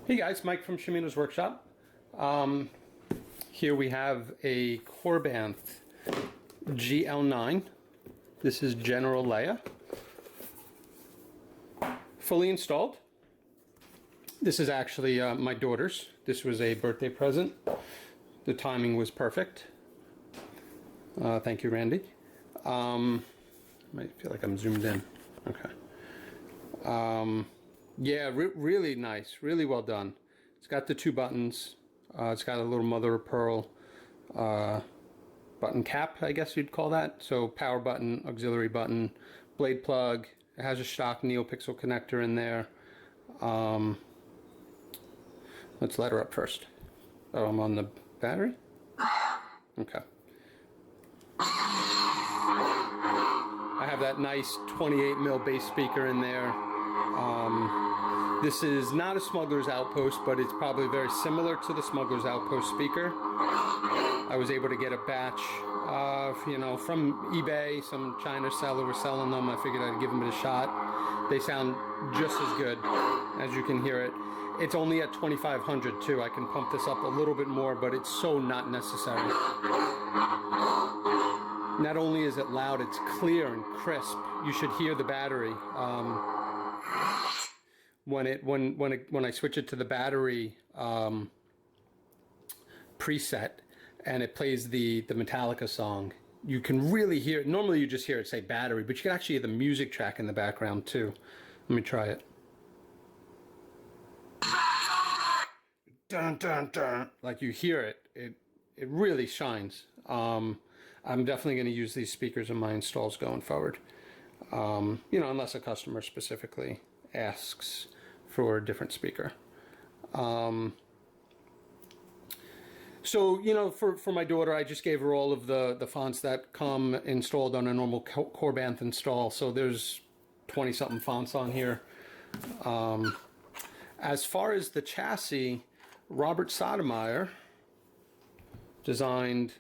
Hey guys, Mike from Shimino's Workshop. Here we have a Korbanth GL9. This is General Leia. Fully installed. This is actually my daughter's. This was a birthday present. The timing was perfect. Thank you, Randy. I feel like I'm zoomed in. Okay. Yeah, really nice, really well done. It's got the two buttons. It's got a little mother of pearl button cap, I guess you'd call that. So power button, auxiliary button, blade plug. It has a Shtok NeoPixel connector in there. Let's let her up first. Oh, I'm on the battery? Okay. I have that nice 28mm bass speaker in there. This is not a Smuggler's Outpost, but it's probably very similar to the Smuggler's Outpost speaker. I was able to get a batch, from eBay. Some China seller was selling them. I figured I'd give them a shot. They sound just as good, as you can hear it. It's only at 2500 too. I can pump this up a little bit more, but it's so not necessary. Not only is it loud, it's clear and crisp. You should hear the battery. When I switch it to the battery preset and it plays the Metallica song, you can really hear it. Normally you just hear it say battery, but you can actually hear the music track in the background too. Let me try it. Dun dun dun. Like you hear it. It really shines. I'm definitely going to use these speakers in my installs going forward. Unless a customer specifically asks for a different speaker. For my daughter, I just gave her all of the fonts that come installed on a normal Korbanth install. So there's 20-something fonts on here. As far as the chassis, Robert Sotomayor designed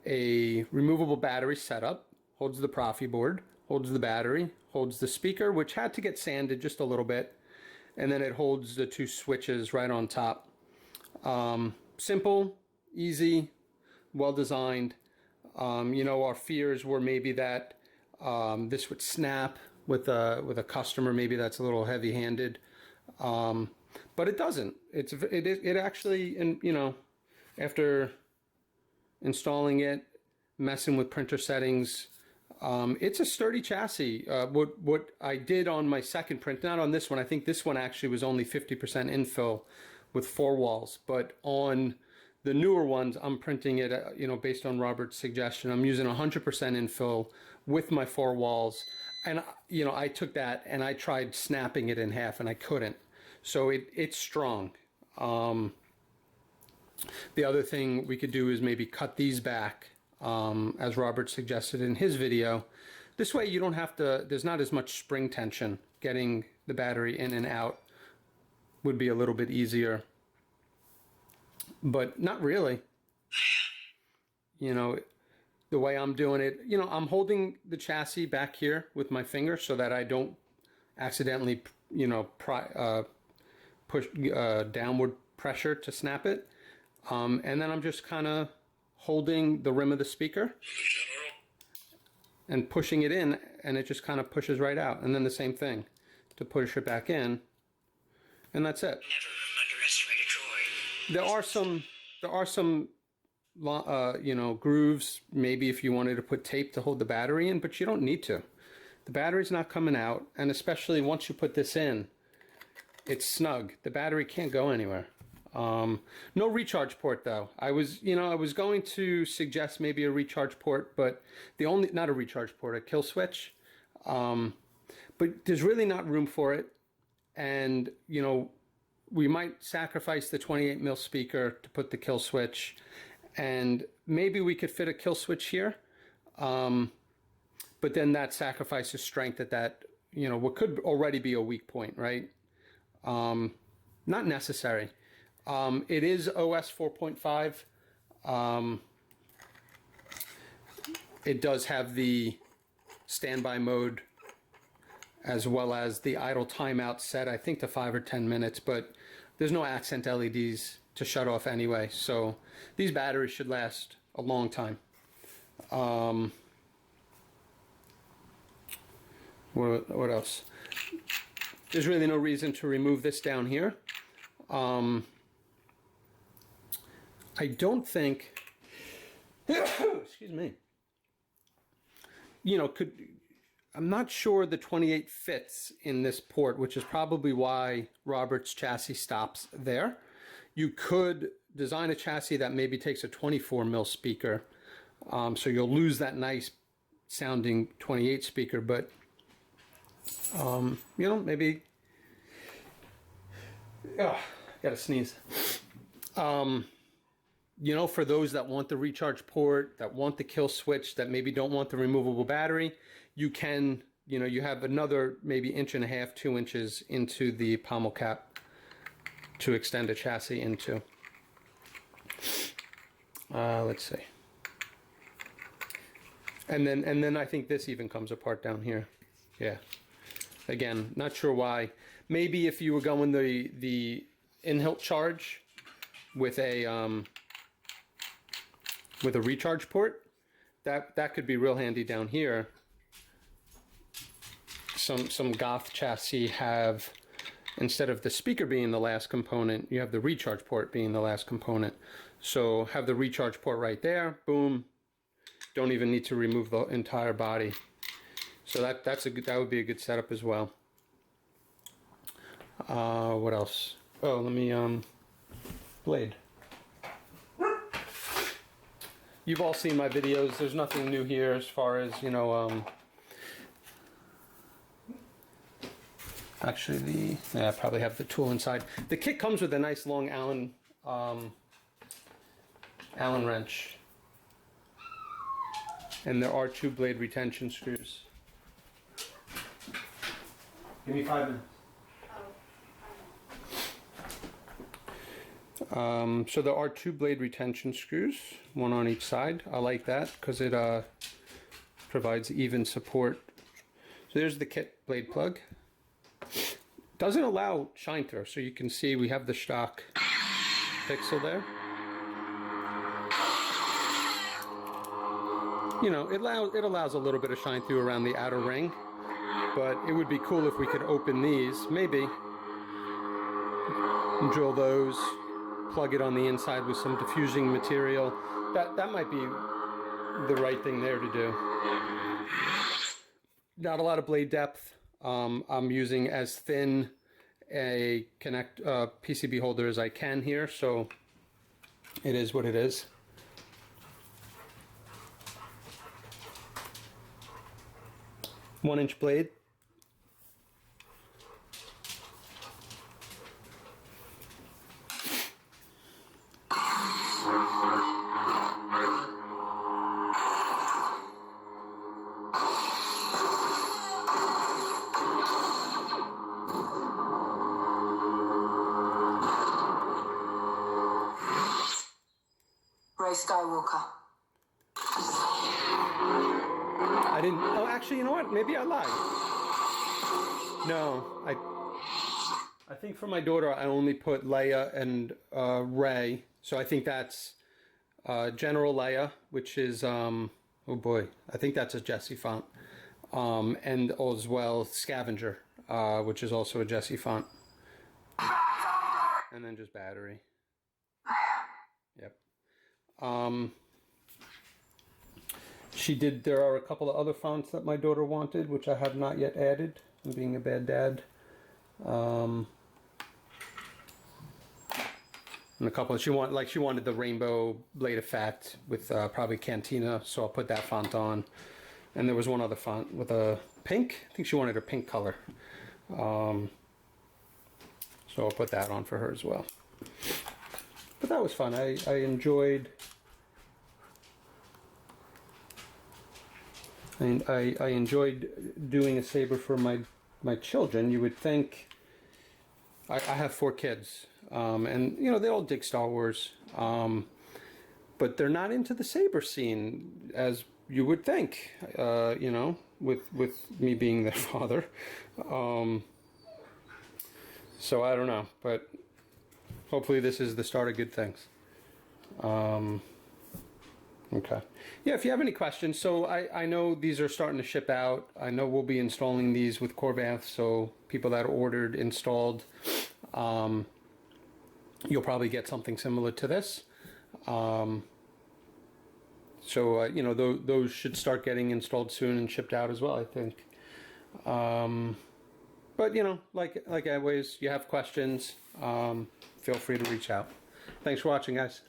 a removable battery setup. Holds the Proffieboard, holds the battery, holds the speaker, which had to get sanded just a little bit, and then it holds the two switches right on top. Simple, easy, well designed. Our fears were maybe that this would snap with a customer. Maybe that's a little heavy-handed, but it doesn't. It actually, and after installing it, messing with printer settings, it's a sturdy chassis. What I did on my second print, not on this one, I think this one actually was only 50% infill with 4 walls, but on the newer ones, I'm printing it, based on Robert's suggestion. I'm using 100% infill with my 4 walls, and I took that and I tried snapping it in half and I couldn't. So it's strong. The other thing we could do is maybe cut these back, as Robert suggested in his video. This way you don't have to, there's not as much spring tension. Getting the battery in and out would be a little bit easier. But not really. The way I'm doing it, I'm holding the chassis back here with my finger so that I don't accidentally, push downward pressure to snap it. And then I'm just kind of holding the rim of the speaker and pushing it in, and it just kind of pushes right out. And then the same thing to push it back in, and that's it. Never underestimate a droid. There are some grooves, maybe if you wanted to put tape to hold the battery in, but you don't need to. The battery's not coming out, and especially once you put this in, it's snug. The battery can't go anywhere. No recharge port though. I was going to suggest maybe a recharge port, but not a recharge port, a kill switch. But there's really not room for it. And, we might sacrifice the 28mm speaker to put the kill switch, and maybe we could fit a kill switch here. But then that sacrifices strength at that, what could already be a weak point, right? Not necessary. It is OS 4.5. It does have the standby mode as well as the idle timeout set, I think, to 5 or 10 minutes. But there's no accent LEDs to shut off anyway, so these batteries should last a long time. What else? There's really no reason to remove this down here. I don't think, excuse me, you know, I'm not sure the 28 fits in this port, which is probably why Robert's chassis stops there. You could design a chassis that maybe takes a 24 mil speaker, so you'll lose that nice sounding 28 speaker, but you know, maybe, gotta sneeze. You know, for those that want the recharge port, that want the kill switch, that maybe don't want the removable battery, you can, you know, you have another maybe 1.5 inches, 2 inches into the pommel cap to extend a chassis into. Let's see. And then I think this even comes apart down here. Yeah. Again, not sure why. Maybe if you were going the in-hilt charge with a recharge port, that could be real handy down here. Some Goth chassis have, instead of the speaker being the last component, you have the recharge port being the last component. So have the recharge port right there, boom. Don't even need to remove the entire body. So that would be a good setup as well. What else? Oh, let me blade. You've all seen my videos. There's nothing new here as far as, you know, actually I probably have the tool inside. The kit comes with a nice long Allen wrench. And there are 2 blade retention screws. Give me 5 minutes. So there are 2 blade retention screws, one on each side. I like that because it provides even support. So there's the kit blade plug. Doesn't allow shine through, so you can see we have the Shtok pixel there. You know, it allows a little bit of shine through around the outer ring, but it would be cool if we could open these, maybe, and drill those, plug it on the inside with some diffusing material. That might be the right thing there to do. Not a lot of blade depth. I'm using as thin a PCB holder as I can here, so it is what it is. One-inch blade. Ray Skywalker. I didn't. Oh, actually, you know what? Maybe I lied. No, I think for my daughter, I only put Leia and Ray. So I think that's General Leia, which is oh boy, I think that's a Jesse font, and as well Scavenger, which is also a Jesse font, and then just battery. Yep. There are a couple of other fonts that my daughter wanted, which I have not yet added. I'm being a bad dad. And a couple, she wanted the rainbow blade effect with probably Cantina, so I'll put that font on. And there was one other font with a pink. I think she wanted a pink color. So I'll put that on for her as well. But that was fun. I enjoyed. And I enjoyed doing a saber for my children. You would think, I have 4 kids, and you know they all dig Star Wars, but they're not into the saber scene as you would think. You know, with me being their father, so I don't know, but hopefully this is the start of good things. Okay. Yeah, if you have any questions, so I know these are starting to ship out. I know we'll be installing these with Korbanth, so people that ordered, installed, you'll probably get something similar to this. So, you know, those should start getting installed soon and shipped out as well, I think. But, you know, like always, you have questions, feel free to reach out. Thanks for watching, guys.